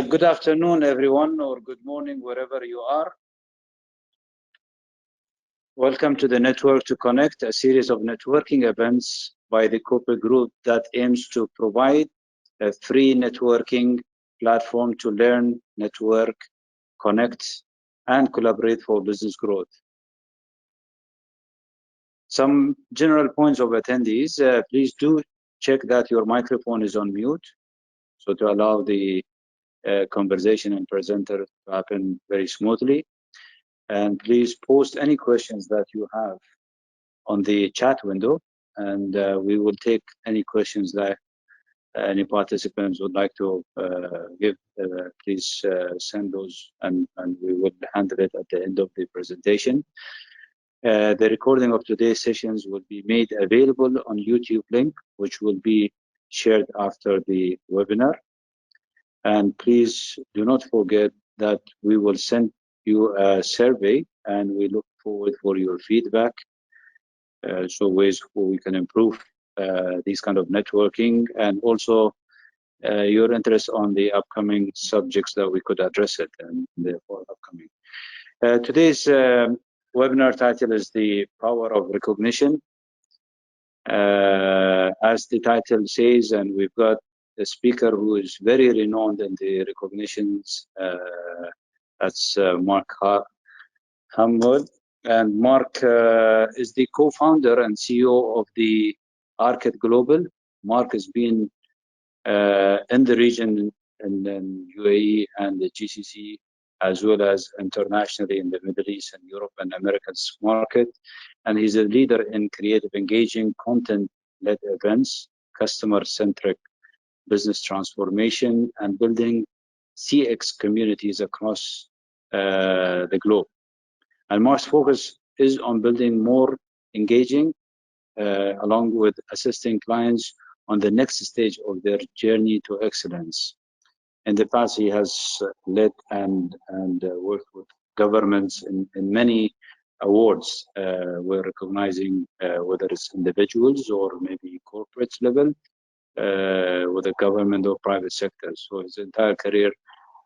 Good afternoon, everyone, or good morning, wherever you are. Welcome to the Network to Connect, a series of networking events by the corporate group that aims to provide a free networking platform to learn, network, connect, and collaborate for business growth. Some general points of attendees, please do check that your microphone is on mute, so to allow the conversation and presenter to happen very smoothly. And please post any questions that you have on the chat window, and we will take any questions that any participants would like to give. Please send those, and we will handle it at the end of the presentation. The recording of today's sessions will be made available on YouTube link, which will be shared after the webinar. And please do not forget that we will send you a survey, and we look forward for your feedback. So ways where we can improve these kind of networking, and also your interest on the upcoming subjects that we could address it, and therefore upcoming. Today's webinar title is The Power of Recognition. As the title says, and we've got a speaker who is very renowned in the recognitions. That's Mark Hamwood. And Mark is the co-founder and CEO of the Arket Global. Mark has been in the region in UAE and the GCC, as well as internationally in the Middle East and Europe and Americas market. And he's a leader in creative, engaging, content-led events, customer-centric business transformation, and building CX communities across the globe. And Mark's focus is on building more engaging, along with assisting clients on the next stage of their journey to excellence. In the past, he has led and worked with governments in many awards. We're recognizing whether it's individuals or maybe corporate level, with the government or private sector. So his entire career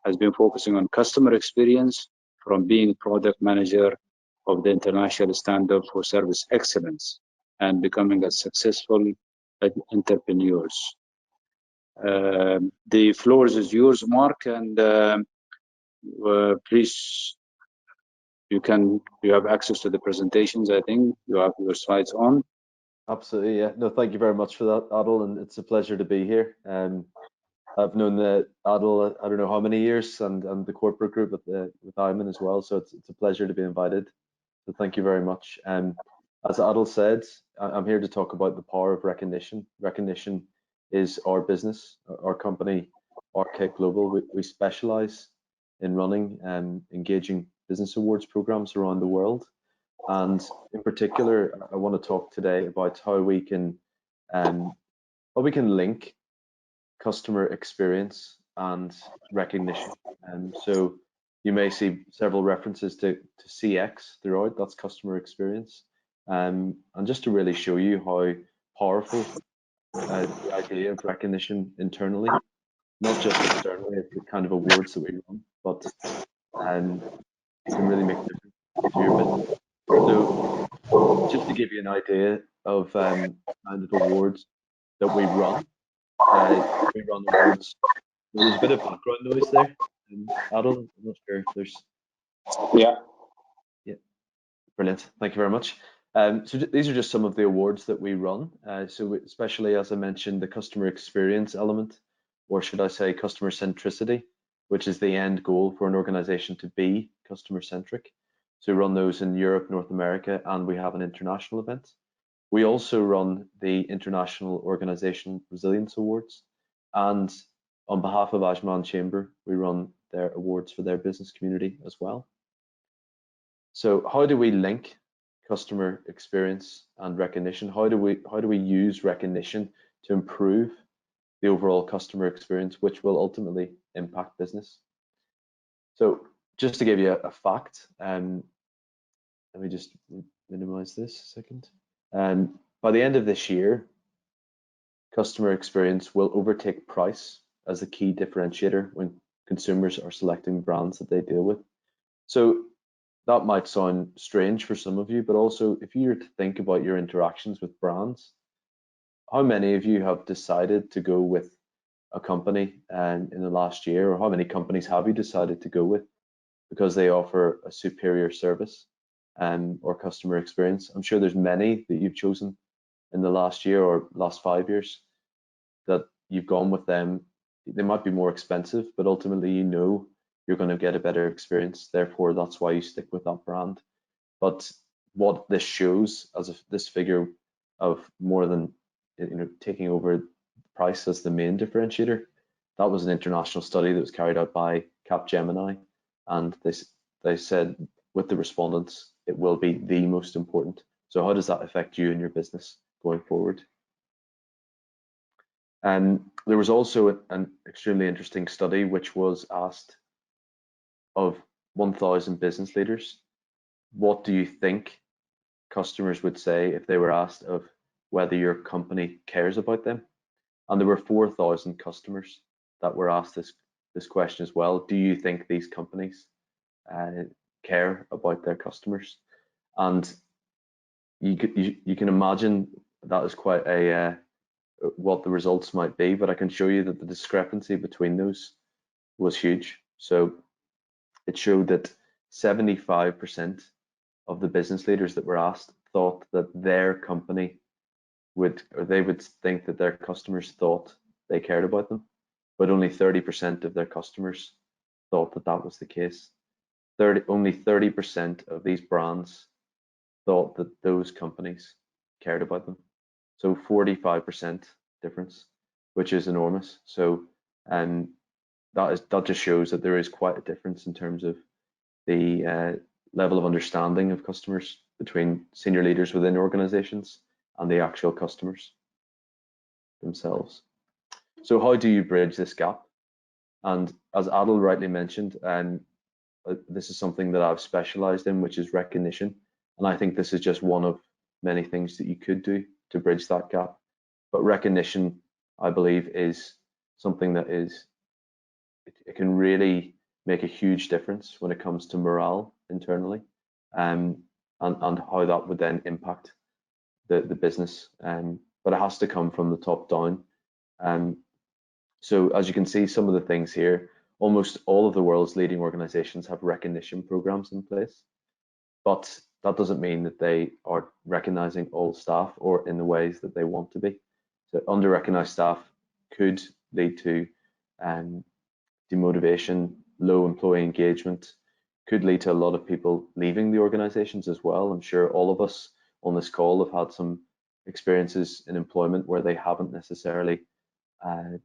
has been focusing on customer experience, from being product manager of the international standard for service excellence and becoming a successful entrepreneurs. The floor is yours, Mark, and please, you have access to the presentations. I think you have your slides on. Absolutely, yeah. No, thank you very much for that, Adil, and it's a pleasure to be here. I've known Adil, I don't know how many years, and the corporate group with Ayman as well, so it's a pleasure to be invited. So thank you very much. As Adil said, I'm here to talk about the power of recognition. Recognition is our business, our company, Arket Global. We specialize in running and engaging business awards programs around the world. And in particular, I want to talk today about how we can link customer experience and recognition. And so you may see several references to CX throughout. That's customer experience. And just to really show you how powerful the idea of recognition internally, not just externally, the kind of awards that we run, but can really make a difference to your business. So just to give you an idea of kind of awards that we run awards. There's a bit of background noise there. Adil, I'm not sure if there's. Yeah. Brilliant. Thank you very much. So these are just some of the awards that we run. So especially, as I mentioned, the customer experience element, or should I say customer centricity, which is the end goal for an organization to be customer centric. So we run those in Europe, North America, and we have an international event. We also run the International Organization Resilience Awards, and on behalf of Ajman Chamber, we run their awards for their business community as well. So how do we link customer experience and recognition? How do we use recognition to improve the overall customer experience, which will ultimately impact business? So just to give you a fact, let me just minimize this a second. By the end of this year, customer experience will overtake price as a key differentiator when consumers are selecting brands that they deal with. So that might sound strange for some of you, but also if you were to think about your interactions with brands, how many of you have decided to go with a company in the last year, or how many companies have you decided to go with because they offer a superior service or customer experience? I'm sure there's many that you've chosen in the last year or last 5 years that you've gone with them. They might be more expensive, but ultimately you know you're going to get a better experience. Therefore, that's why you stick with that brand. But what this shows as this figure of more than taking over price as the main differentiator, that was an international study that was carried out by Capgemini, and they said with the respondents it will be the most important. So how does that affect you and your business going forward? And there was also an extremely interesting study which was asked of 1,000 business leaders, what do you think customers would say if they were asked of whether your company cares about them? And there were 4,000 customers that were asked this question as well. Do you think these companies care about their customers? And you can imagine that is quite a what the results might be, but I can show you that the discrepancy between those was huge. So it showed that 75% of the business leaders that were asked thought that their company would think that their customers thought they cared about them, but only 30% of their customers thought that that was the case. Only 30% of these brands thought that those companies cared about them. So 45% difference, which is enormous. So that just shows that there is quite a difference in terms of the level of understanding of customers between senior leaders within organizations and the actual customers themselves. So how do you bridge this gap? And as Adil rightly mentioned, this is something that I've specialized in, which is recognition. And I think this is just one of many things that you could do to bridge that gap. But recognition, I believe, is something that it can really make a huge difference when it comes to morale internally, and how that would then impact the business. But it has to come from the top down. So as you can see, some of the things here, almost all of the world's leading organizations have recognition programs in place, but that doesn't mean that they are recognizing all staff or in the ways that they want to be. So under-recognized staff could lead to demotivation, low employee engagement, could lead to a lot of people leaving the organizations as well. I'm sure all of us on this call have had some experiences in employment where they haven't necessarily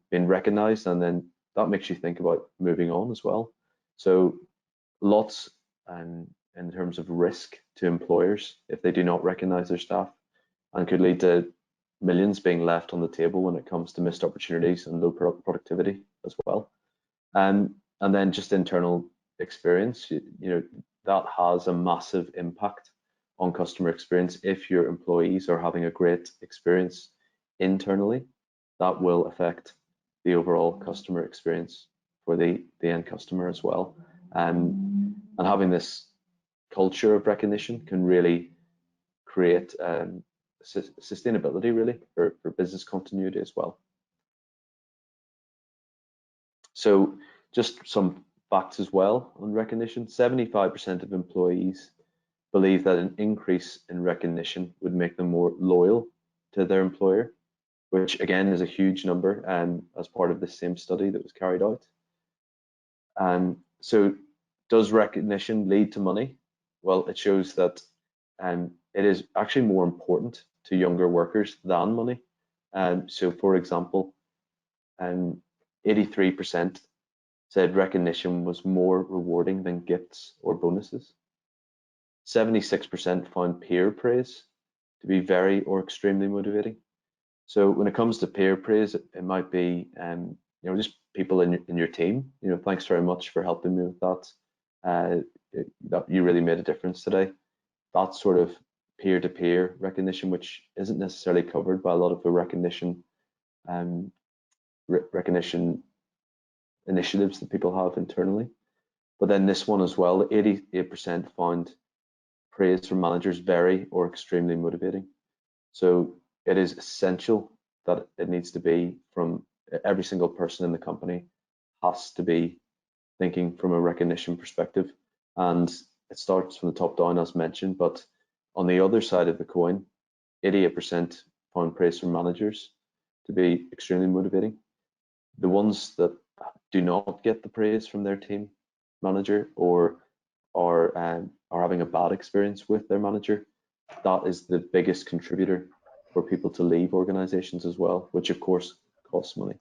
been recognized, and then that makes you think about moving on as well. So lots in terms of risk to employers if they do not recognize their staff, and could lead to millions being left on the table when it comes to missed opportunities and low productivity as well. And then just internal experience, that has a massive impact on customer experience. If your employees are having a great experience internally, that will affect the overall customer experience for the end customer as well. And having this culture of recognition can really create sustainability really for business continuity as well. So just some facts as well on recognition. 75% of employees believe that an increase in recognition would make them more loyal to their employer, which again is a huge number as part of the same study that was carried out. So does recognition lead to money? Well, it shows that it is actually more important to younger workers than money. So for example, 83% said recognition was more rewarding than gifts or bonuses. 76% found peer praise to be very or extremely motivating. So when it comes to peer praise, it might be just people in your team. Thanks very much for helping me with that. That you really made a difference today. That sort of peer-to-peer recognition, which isn't necessarily covered by a lot of the recognition initiatives that people have internally. But then this one as well, 88% found praise from managers very or extremely motivating. So it is essential that it needs to be from every single person in the company has to be thinking from a recognition perspective. And it starts from the top down, as mentioned, but on the other side of the coin, 88% found praise from managers to be extremely motivating. The ones that do not get the praise from their team manager or are having a bad experience with their manager, that is the biggest contributor for people to leave organizations as well, which of course costs money.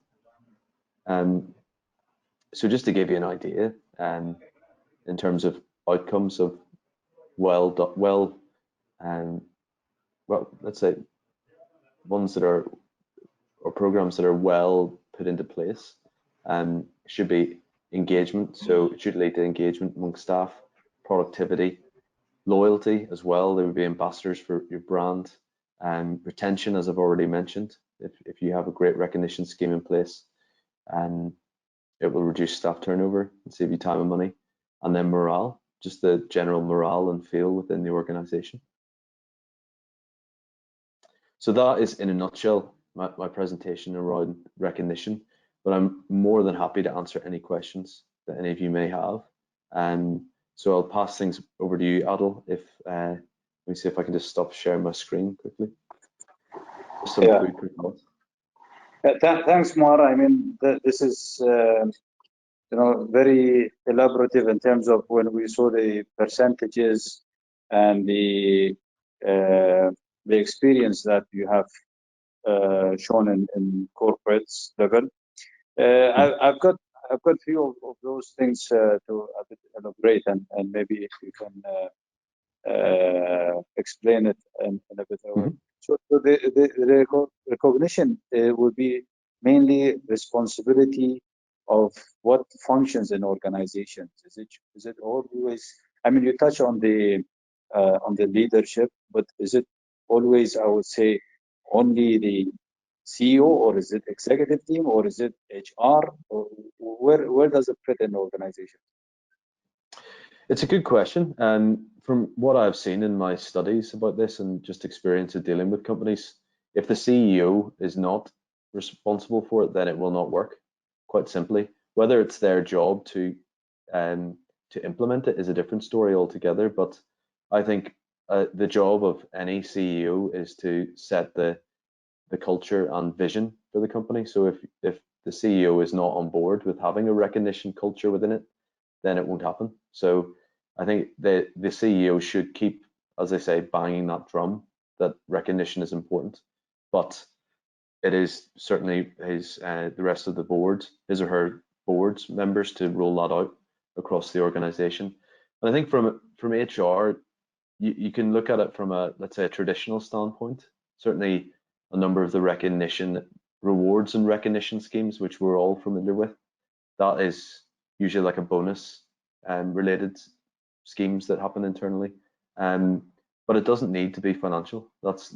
So just to give you an idea, in terms of outcomes of well, let's say ones that are, or programs that are well put into place, should be engagement. So it should lead to engagement among staff, productivity, loyalty as well. There would be ambassadors for your brand, retention, as I've already mentioned. If you have a great recognition scheme in place, it will reduce staff turnover and save you time and money. And then morale, just the general morale and feel within the organization. So that is, in a nutshell, my presentation around recognition, but I'm more than happy to answer any questions that any of you may have. So I'll pass things over to you, Adil. Let me see if I can just stop sharing my screen quickly. Some food for thought. Thanks, Mar. I mean, this is very elaborative in terms of when we saw the percentages and the experience that you have shown in corporates level. I've got a few of those things to a bit elaborate, and maybe if you can explain it in a bit way. So the recognition would be mainly responsibility of what functions in organizations. Is it always? I mean, you touch on the leadership, but is it always, I would say, only the CEO, or is it executive team, or is it HR, or where does it fit in the organization? It's a good question. From what I've seen in my studies about this and just experience of dealing with companies, if the CEO is not responsible for it, then it will not work, quite simply. Whether it's their job to implement it is a different story altogether, but I think the job of any CEO is to set the culture and vision for the company. So if the CEO is not on board with having a recognition culture within it, then it won't happen. So I think the CEO should keep, as I say, banging that drum that recognition is important, but it is certainly the rest of the board, his or her board's members, to roll that out across the organization. And I think from HR, you can look at it from let's say a traditional standpoint. Certainly a number of the recognition rewards and recognition schemes, which we're all familiar with, that is usually like a bonus related schemes that happen internally, but it doesn't need to be financial. That's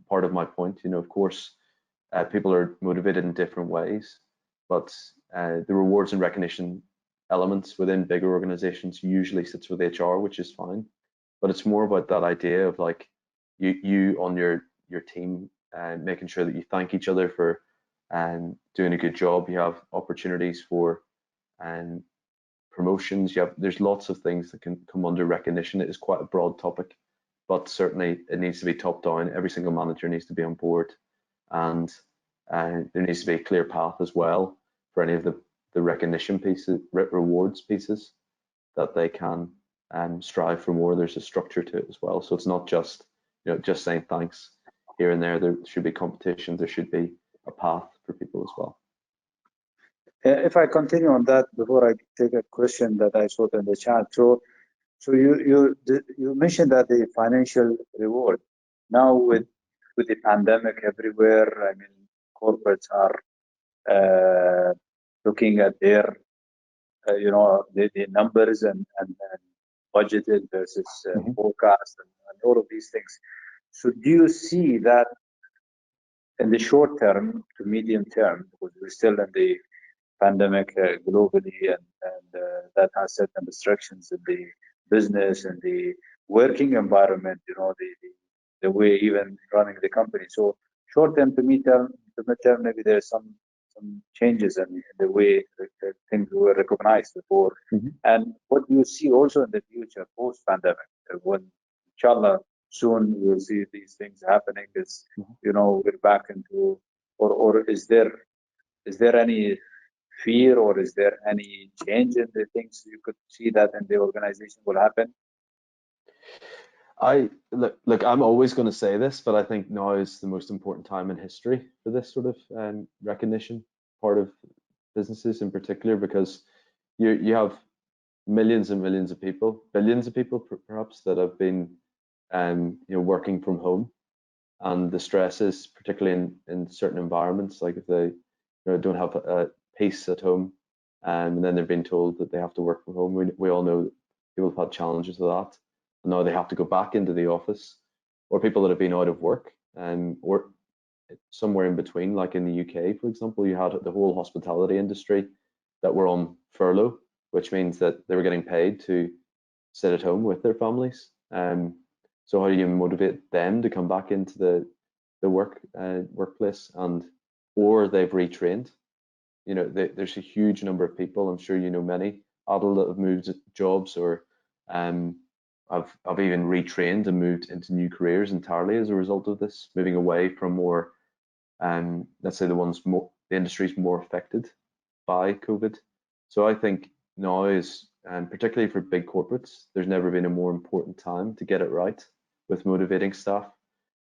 part of my point. Of course, people are motivated in different ways, but the rewards and recognition elements within bigger organizations usually sits with HR, which is fine. But it's more about that idea of like you on your team, making sure that you thank each other for doing a good job. You have opportunities for promotions. There's lots of things that can come under recognition. It is quite a broad topic, but certainly it needs to be top down. Every single manager needs to be on board, and there needs to be a clear path as well for any of the recognition pieces, rewards pieces, that they can strive for more. There's a structure to it as well. So it's not just just saying thanks here and there. There should be competition. There should be a path for people as well. If I continue on that before I take a question that I saw in the chat. So you mentioned that the financial reward. Now with the pandemic everywhere, I mean, corporates are looking at their the numbers and budgeted versus forecast and all of these things. So do you see that in the short term to medium term, because we're still in the pandemic globally, and that has certain restrictions in the business and the working environment, the way even running the company. So short term to mid-term, maybe there's some changes in the way that things were recognized before. Mhm. And what you see also in the future post-pandemic, when inshallah soon we'll see these things happening, is Mhm. we're back into, or is there any fear, or is there any change in the things you could see that in the organization will happen? I look, I'm always going to say this, but I think now is the most important time in history for this sort of recognition part of businesses in particular, because you have millions and millions of people, billions of people perhaps, that have been working from home, and the stresses, particularly in certain environments, like if they don't have a peace at home, and then they're being told that they have to work from home. We all know that people have had challenges with that, and now they have to go back into the office, or people that have been out of work, or somewhere in between, like in the UK, for example, you had the whole hospitality industry that were on furlough, which means that they were getting paid to sit at home with their families. So how do you motivate them to come back into the workplace, or they've retrained? There's a huge number of people, I'm sure you know many, adult, that have moved jobs, or I've even retrained and moved into new careers entirely as a result of this, moving away from more, let's say the industries more affected by COVID. So I think now is, particularly for big corporates, there's never been a more important time to get it right with motivating staff,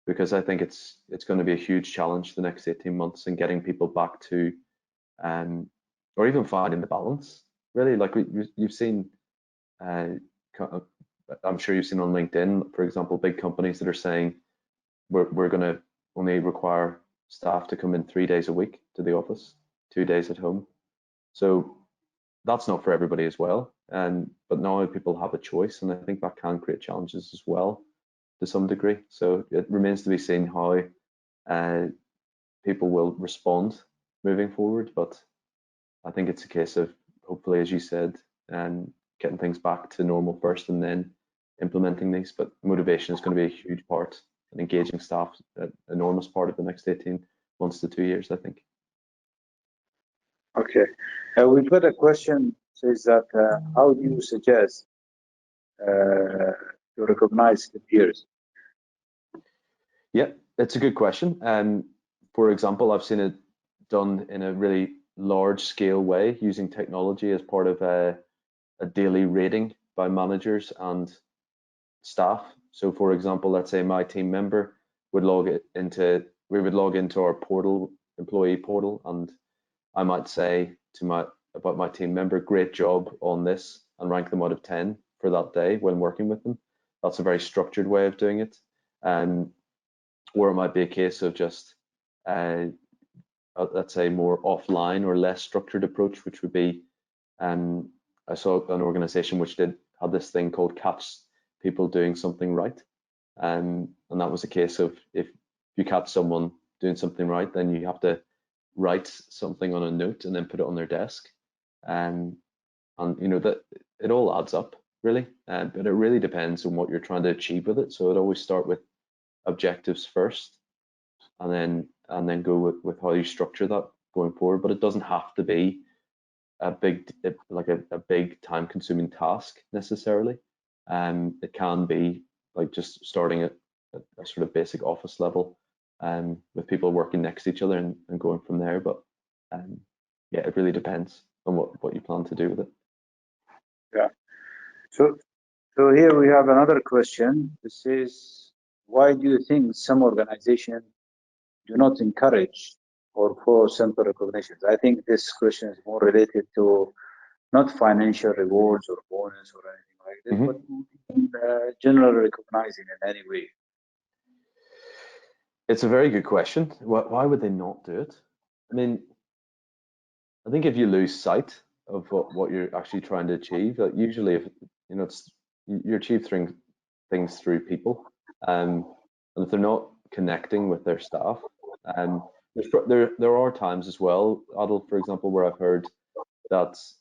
because I think it's going to be a huge challenge the next 18 months in getting people back to, or even finding the balance. Really, like you've seen, uh, I'm sure you've seen on LinkedIn, for example, big companies that are saying we're going to only require staff to come in 3 days a week to the office, 2 days at home. So that's not for everybody as well. But now people have a choice, and I think that can create challenges as well to some degree. So it remains to be seen how people will respond moving forward. But I think it's a case of, hopefully, as you said, getting things back to normal first, and then implementing these. But motivation is going to be a huge part, and engaging staff an enormous part of the next 18 months to 2 years, I think. Okay. We've got a question, says that how do you suggest to recognize the peers? Yeah, it's a good question. For example, I've seen it done in a really large scale way using technology as part of a daily rating by managers and staff. So for example, let's say my team member would we would log into our portal, employee portal, and I might say about my team member, great job on this, and rank them out of 10 for that day when working with them. That's a very structured way of doing it. Or it might be a case of just, let's say, more offline or less structured approach, which would be, I saw an organization which had this thing called catch people doing something right. And that was a case of, if you catch someone doing something right, then you have to write something on a note and then put it on their desk. And that it all adds up, really. But it really depends on what you're trying to achieve with it. So I'd always start with objectives first, and then go with how you structure that going forward. But it doesn't have to be a big time consuming task necessarily. It can be like just starting at a sort of basic office level, with people working next to each other, and going from there. But yeah, it really depends on what you plan to do with it. Yeah. So, here we have another question. This is, why do you think some organizations do not encourage or follow simple recognitions? I think this question is more related to not financial rewards or bonus or anything like this, but general recognizing in any way. It's a very good question. Why would they not do it? I mean, I think if you lose sight of what you're actually trying to achieve, like usually, if you achieve things through people, and if they're not connecting with their staff, there are times as well, Adil, for example, where I've heard That's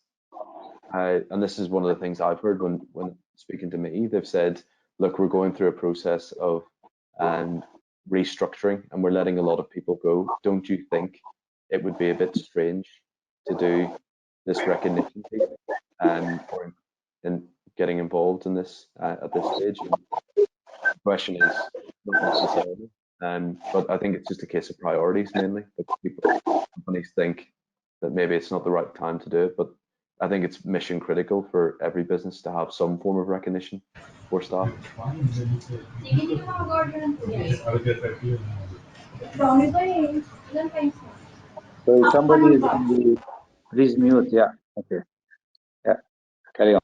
and this is one of the things I've heard when speaking to me. They've said, look, we're going through a process of restructuring and we're letting a lot of people go. Don't you think it would be a bit strange to do this recognition piece or in getting involved in this at this stage? And the question is not necessarily, but I think it's just a case of priorities mainly. But companies think that maybe it's not the right time to do it, but I think it's mission critical for every business to have some form of recognition for staff. So somebody is on the, please mute. Yeah. Okay. Yeah. Carry on.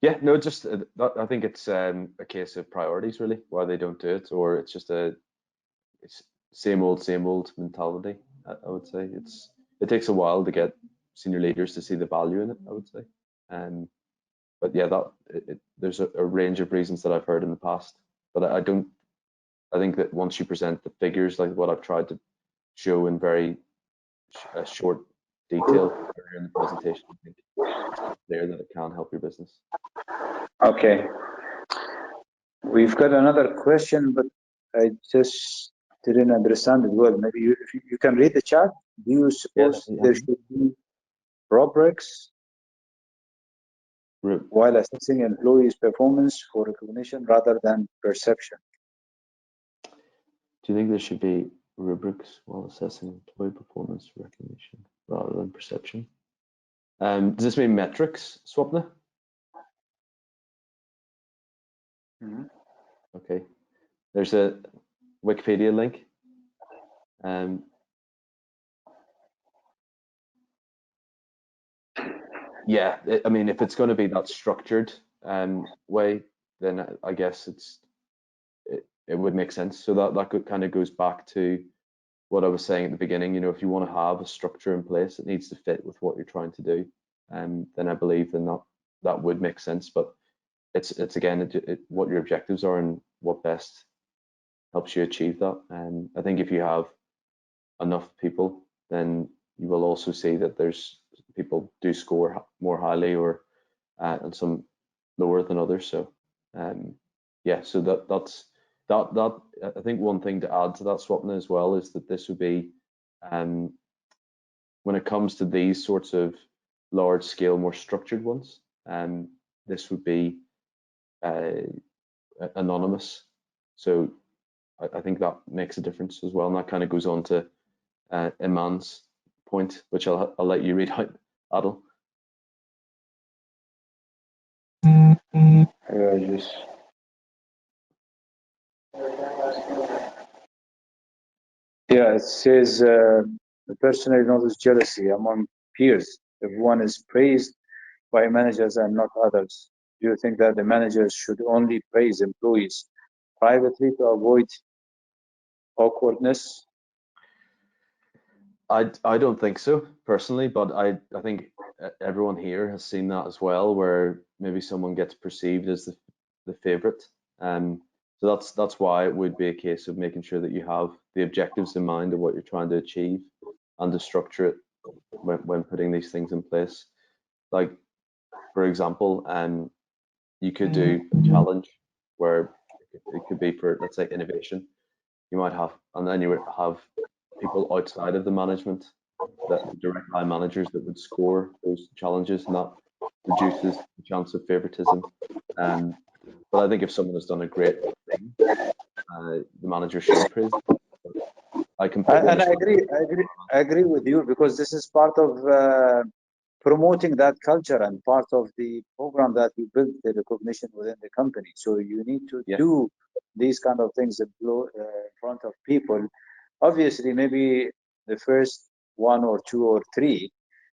Yeah, no, just I think it's a case of priorities really, why they don't do it, or it's just it's same old mentality. I would say it takes a while to get senior leaders to see the value in it, I would say. But yeah, there's a range of reasons that I've heard in the past, but I think that once you present the figures like what I've tried to show in very short detail earlier in the presentation, I think it's clear that it can help your business. Okay. We've got another question, but I just didn't understand it well. Maybe if you can read the chat. Do you suppose there should be rubrics while assessing employees' performance for recognition rather than perception? Do you think there should be rubrics while assessing employee performance recognition rather than perception? Does this mean metrics, Swapna? Okay. There's a Wikipedia link. Yeah, I mean, if it's going to be that structured way, then I guess it would make sense. So that kind of goes back to what I was saying at the beginning. You know, if you want to have a structure in place, it needs to fit with what you're trying to do. Then I believe then that would make sense. But it's again what your objectives are and what best helps you achieve that. And I think if you have enough people, then you will also see that there's people do score more highly or and some lower than others. So yeah, so that's I think one thing to add to that, Swapna, as well, is that this would be when it comes to these sorts of large scale, more structured ones, this would be anonymous. So I think that makes a difference as well, and that kind of goes on to Iman's point, which I'll let you read out, Adil. Yeah, it says the person acknowledges jealousy among peers if one is praised by managers and not others. Do you think that the managers should only praise employees privately to avoid awkwardness? I don't think so personally, but I think everyone here has seen that as well, where maybe someone gets perceived as the favorite. So that's why it would be a case of making sure that you have the objectives in mind of what you're trying to achieve and to structure it when putting these things in place. Like, for example, you could do a challenge where it could be for, let's say, innovation. You might have, and then you would have people outside of the management, that direct line managers that would score those challenges, and that reduces the chance of favoritism. But I think if someone has done a great thing, the manager should praise. I agree with you, because this is part of promoting that culture and part of the program that we built the recognition within the company. So you need to do these kind of things in front of people. Obviously, maybe the first one or two or three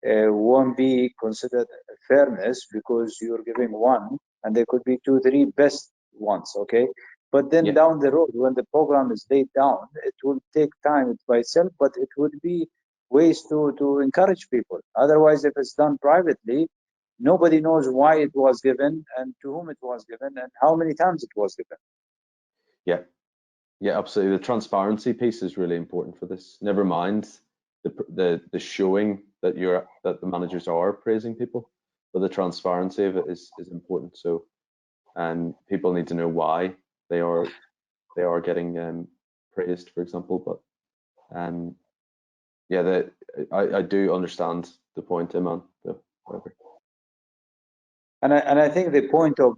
won't be considered fairness because you're giving one, and there could be 2, 3 best ones, okay? But then down the road, when the program is laid down, it will take time by itself, but it would be ways to encourage people. Otherwise, if it's done privately, nobody knows why it was given and to whom it was given and how many times it was given. Yeah, absolutely. The transparency piece is really important for this. Never mind the showing that the managers are praising people, but the transparency of it is important. So people need to know why they are getting praised, for example. But yeah, I do understand the point, Iman. Whatever. And I think the point of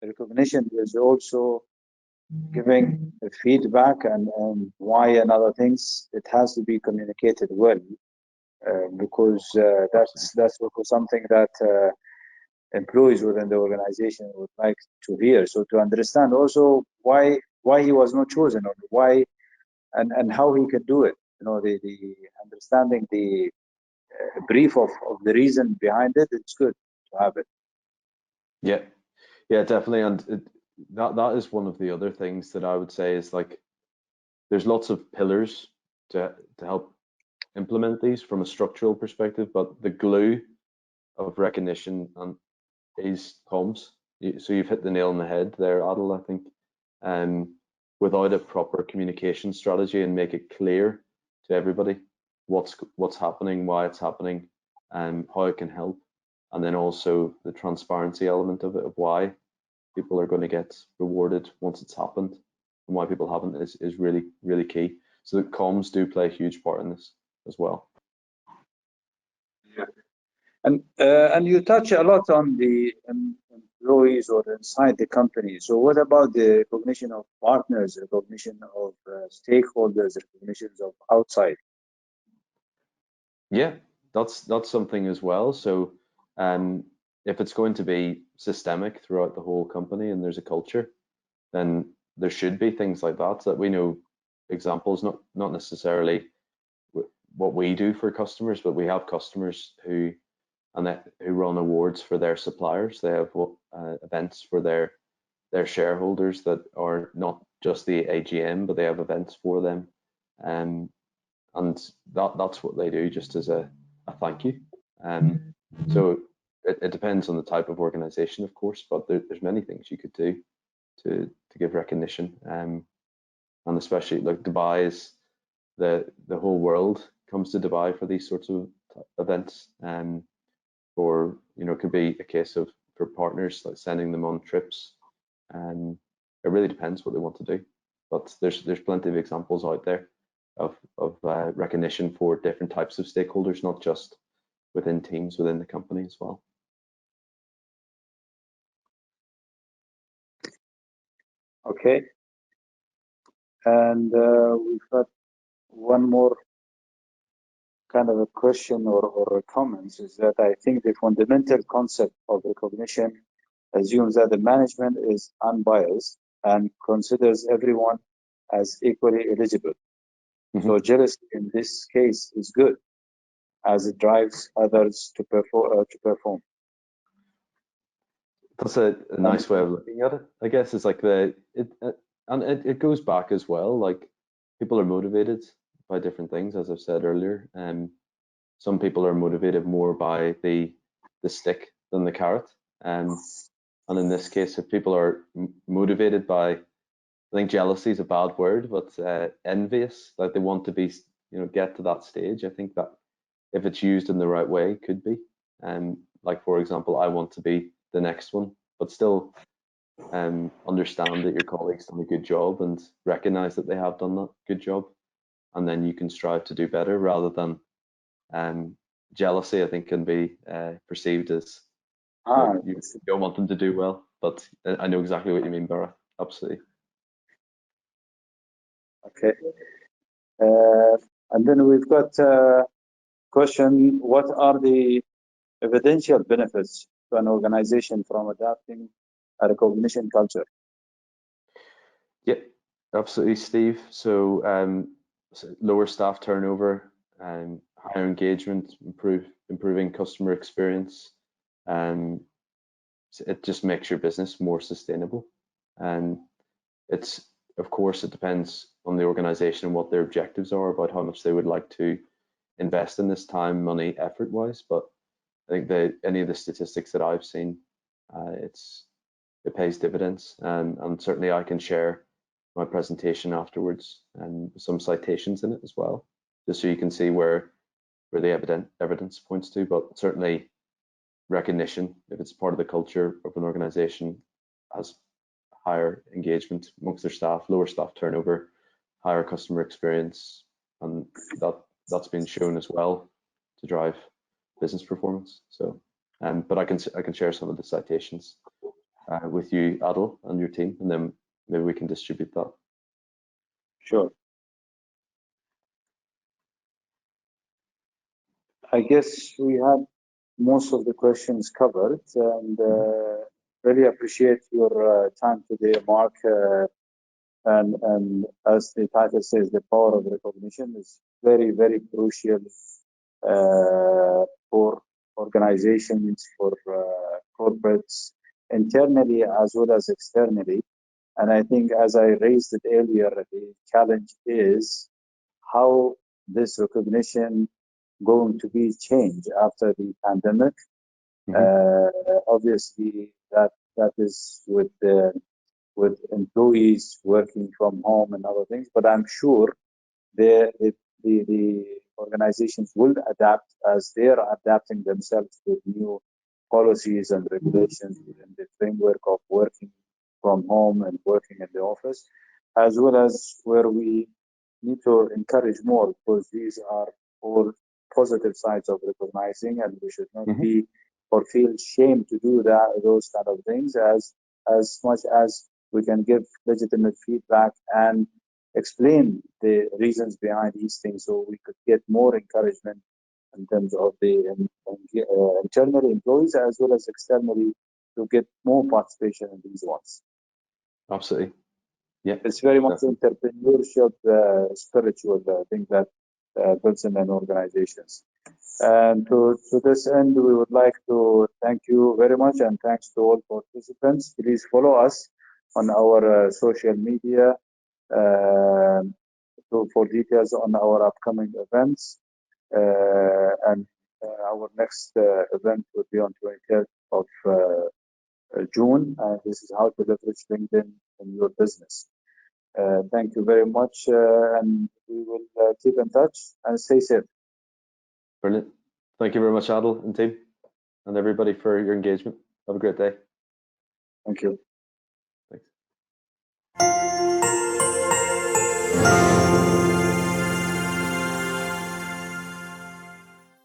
recognition is also giving feedback and why and other things. It has to be communicated well, because that's also something that employees within the organization would like to hear. So to understand also why he was not chosen, or why and how he can do it. The understanding the brief of the reason behind it. It's good to have it. Yeah, definitely. And that is one of the other things that I would say is, like, there's lots of pillars to help implement these from a structural perspective, but the glue of recognition is comms. So you've hit the nail on the head there, Adil, I think. Without a proper communication strategy and make it clear to everybody what's happening, why it's happening, and how it can help, and then also the transparency element of it, of why people are going to get rewarded once it's happened and why people haven't, is really, really key. So the comms do play a huge part in this as well. Yeah. And you touch a lot on the employees or inside the company. So what about the recognition of partners, recognition of stakeholders, recognitions of outside? Yeah, that's something as well. So if it's going to be systemic throughout the whole company and there's a culture, then there should be things like that we know examples, not necessarily what we do for customers, but we have customers who run awards for their suppliers. They have events for their shareholders that are not just the AGM, but they have events for them, and that's what they do, just as a thank you. So it depends on the type of organization, of course, but there's many things you could do to give recognition, and especially, like, Dubai is the whole world comes to Dubai for these sorts of events, or it could be a case of, for partners, like sending them on trips, and it really depends what they want to do. But there's plenty of examples out there of recognition for different types of stakeholders, not just within teams within the company as well. Okay. And we've got one more kind of a question or a comment, is that I think the fundamental concept of recognition assumes that the management is unbiased and considers everyone as equally eligible. So jealousy in this case is good, as it drives others to perform. That's a nice way of looking at it, I guess. It's like it goes back as well. Like, people are motivated by different things, as I've said earlier. Some people are motivated more by the stick than the carrot. And in this case, if people are motivated by, I think jealousy is a bad word, but envious, like they want to be, get to that stage. I think that if it's used in the right way, it could be. Like, for example, I want to be the next one, but still understand that your colleagues done a good job and recognize that they have done that good job, and then you can strive to do better, rather than jealousy. I think can be perceived as you don't want them to do well, but I know exactly what you mean, Barath. Absolutely. Okay. And then we've got a question: what are the evidential benefits to an organization from adapting a recognition culture? Yeah, absolutely, Steve. So lower staff turnover, higher engagement, improving customer experience, and it just makes your business more sustainable. And of course, it depends on the organization and what their objectives are about how much they would like to invest in this time, money, effort wise. But I think that any of the statistics that I've seen, it pays dividends, and certainly I can share my presentation afterwards and some citations in it as well, just so you can see where where the evidence points to, but certainly recognition, if it's part of the culture of an organization, has higher engagement amongst their staff, lower staff turnover, higher customer experience, and that's been shown as well to drive business performance. So, but I can share some of the citations with you, Adil, and your team, and then maybe we can distribute that. Sure. I guess we had most of the questions covered, and really appreciate your time today, Mark. And as the title says, the power of recognition is very, very crucial for organizations, for corporates, internally as well as externally. And I think, as I raised it earlier, the challenge is how this recognition going to be changed after the pandemic. Obviously, that is with employees working from home and other things, but I'm sure the organizations will adapt as they are adapting themselves to new policies and regulations within the framework of working from home and working in the office, as well as where we need to encourage more, because these are all positive sides of recognizing, and we should not be or feel shame to do those kind of things, as much as we can give legitimate feedback and explain the reasons behind these things, so we could get more encouragement in terms of the internal employees as well as externally to get more participation in these ones. Absolutely. Yeah. It's very much entrepreneurship, spiritual thing that builds in an organizations. And to this end, we would like to thank you very much, and thanks to all participants. Please follow us on our social media for details on our upcoming events. And our next event will be on 23rd of June. This is how to leverage LinkedIn in your business. Thank you very much, and we will keep in touch and stay safe. Brilliant. Thank you very much, Adil and team, and everybody for your engagement. Have a great day. Thank you. Thanks.